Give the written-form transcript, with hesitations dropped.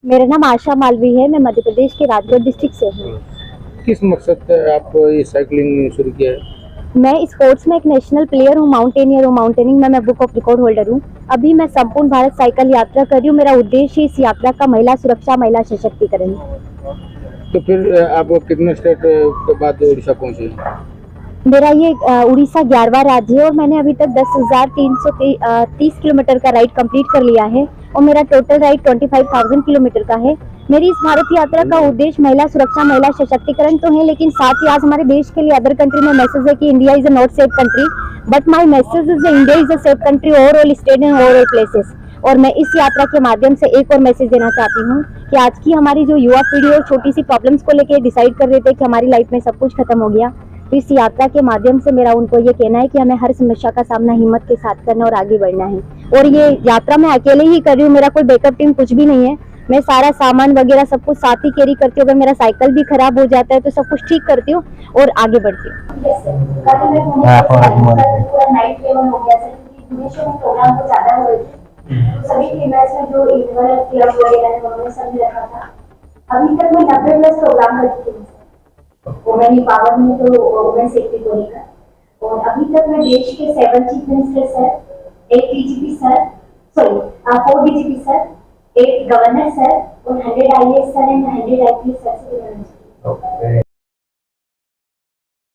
मेरा नाम आशा मालवी है। मैं मध्य प्रदेश के राजगढ़ डिस्ट्रिक्ट से हूँ। किस मकसद से आप ये साइकिलिंग शुरू किया है? मैं स्पोर्ट्स में एक नेशनल प्लेयर हूँ, माउंटेनियर हूँ। माउंटेनिंग में मैं बुक ऑफ रिकॉर्ड होल्डर हूँ। अभी मैं संपूर्ण भारत साइकिल यात्रा कर रही हूँ। मेरा उद्देश्य इस यात्रा का महिला सुरक्षा, महिला सशक्तिकरण। तो फिर आप कितने स्टेट के बाद उड़ीसा पहुंचे? मेरा ये उड़ीसा 11वां राज्य है और मैंने अभी तक 10,330 किलोमीटर का राइड कंप्लीट कर लिया है और मेरा टोटल राइड 25,000 किलोमीटर का है। मेरी इस भारत यात्रा का उद्देश्य महिला सुरक्षा, महिला सशक्तिकरण तो है, लेकिन साथ ही आज हमारे देश के लिए अदर कंट्री में मैसेज है कि India is a not safe country, but my message is India is a safe country overall state and overall places. और मैं इस यात्रा के माध्यम से एक और मैसेज देना चाहती हूँ कि आज की हमारी जो युवा पीढ़ी और छोटी सी प्रॉब्लम्स को लेकर डिसाइड कर रहे थे कि हमारी लाइफ में सब कुछ खत्म हो गया, तो इस यात्रा के माध्यम से मेरा उनको ये कहना है कि हमें हर समस्या का सामना हिम्मत के साथ करना और आगे बढ़ना है। और ये यात्रा मैं अकेले ही कर रही हूँ, मेरा कोई बैकअप टीम कुछ भी नहीं है। मैं सारा सामान वगैरह सब कुछ साथ ही कैरी करती हूँ। अगर मेरा साइकिल भी खराब हो जाता है तो सब कुछ ठीक करती हूँ और आगे बढ़ती हूँ। अभी तक मैं 90+ प्रोग्राम कर चुकी हूँ वुमेन एम्पावरमेंट तो वुमेन सेफ्टी को लेकर। और अभी तक मैं देश के 7 chief minister sir, 8 DGP sir, 4 DGP sir, 8 governor sir और 100 IAS sir and 100 IPS sir से